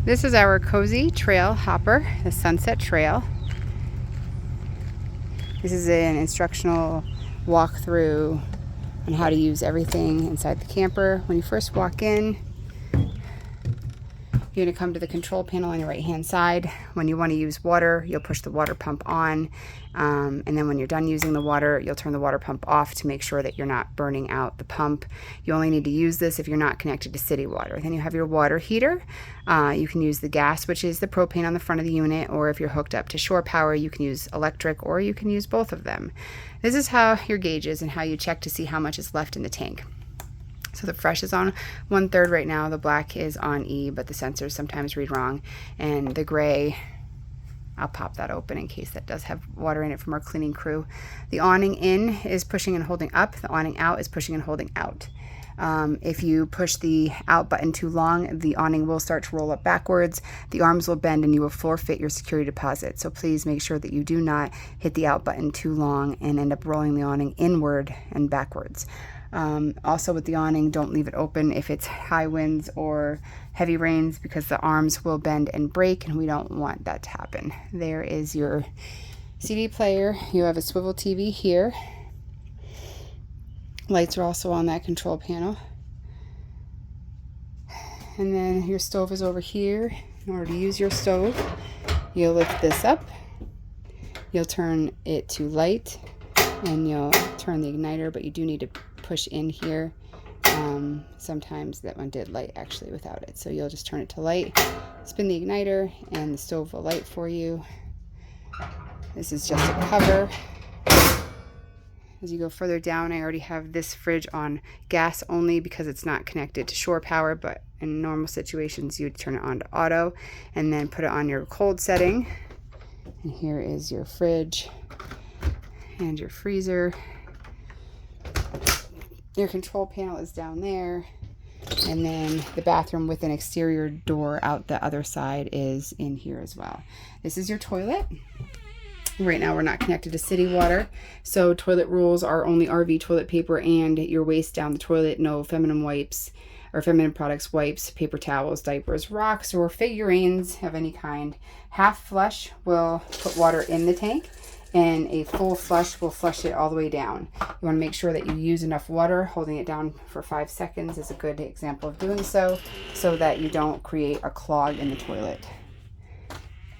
This is our cozy trail hopper, the Sunset Trail. This is an instructional walkthrough on how to use everything inside the camper. When you first walk in, you're going to come to the control panel on your right hand side. When you want to use water, you'll push the water pump on, and then when you're done using the water, you'll turn the water pump off to make sure that you're not burning out the pump. You only need to use this if you're not connected to city water. Then you have your water heater. You can use the gas, which is the propane on the front of the unit, or if you're hooked up to shore power, you can use electric, or you can use both of them. This is how your gauge is and how you check to see how much is left in the tank. So the fresh is on 1/3 right now, the black is on E, but the sensors sometimes read wrong, and the gray, I'll pop that open in case that does have water in it from our cleaning crew. The awning in is pushing and holding up, the awning out is pushing and holding out. If you push the out button too long, the awning will start to roll up backwards, the arms will bend, and you will forfeit your security deposit. So please make sure that you do not hit the out button too long and end up rolling the awning inward and backwards. Also with the awning, don't leave it open if it's high winds or heavy rains, because the arms will bend and break, and we don't want that to happen. There is your CD player. You have a swivel TV here. Lights are also on that control panel. And then your stove is over here. In order to use your stove, you'll lift this up. You'll turn it to light, and you'll turn the igniter, but you do need to push in here. Sometimes that one did light actually without it, so you'll just turn it to light, spin the igniter, and the stove will light for you. This is just a cover. As you go further down, I already have this fridge on gas only because it's not connected to shore power, but in normal situations you'd turn it on to auto and then put it on your cold setting. And here is your fridge and your freezer. Your control panel is down there, and then the bathroom with an exterior door out the other side is in here as well. This is your toilet. Right now we're not connected to city water, so toilet rules are only RV toilet paper and your waste down the toilet. No feminine wipes or feminine products, wipes, paper towels, diapers, rocks, or figurines of any kind. Half flush will put water in the tank, and a full flush will flush it all the way down. You want to make sure that you use enough water. Holding it down for 5 seconds is a good example of doing so that you don't create a clog in the toilet.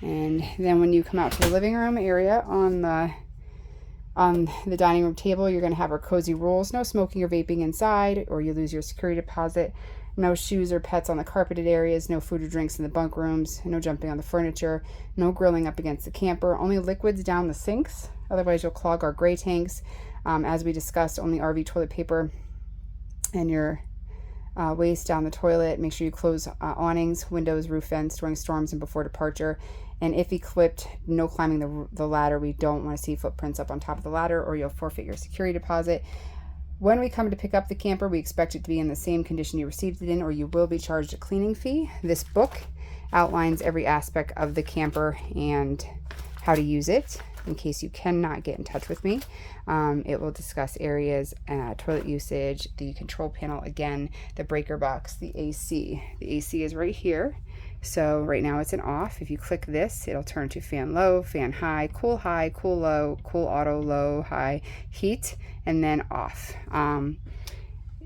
And then when you come out to the living room area, on the dining room table, you're going to have our cozy rules. No smoking or vaping inside, or you lose your security deposit. No shoes or pets on the carpeted areas. No food or drinks in the bunk rooms. No jumping on the furniture. No grilling up against the camper. Only liquids down the sinks. Otherwise, you'll clog our gray tanks. As we discussed, only RV toilet paper and your waste down the toilet. Make sure you close awnings, windows, roof vents during storms and before departure. And if equipped, no climbing the ladder. We don't want to see footprints up on top of the ladder, or you'll forfeit your security deposit. When we come to pick up the camper, we expect it to be in the same condition you received it in, or you will be charged a cleaning fee. This book outlines every aspect of the camper and how to use it. In case you cannot get in touch with me, it will discuss areas, toilet usage, the control panel again, the breaker box, the AC. The AC is right here. So right now it's an off. If you click this, it'll turn to fan low, fan high, cool low, cool auto, low, high, heat, and then off.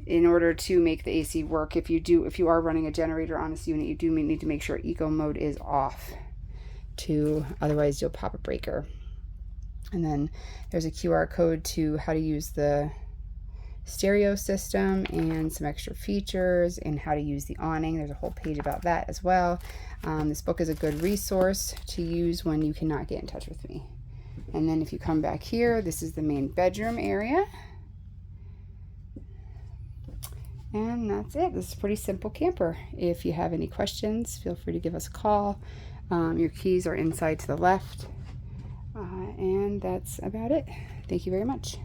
In order to make the AC work, if you are running a generator on this unit, you do need to make sure eco mode is off, otherwise you'll pop a breaker. And then there's a QR code to how to use the stereo system and some extra features and how to use the awning. There's a whole page about that as well. This book is a good resource to use when you cannot get in touch with me. And then if you come back here, this is the main bedroom area. And that's it. This is a pretty simple camper. If you have any questions, feel free to give us a call. Your keys are inside to the left. And that's about it. Thank you very much.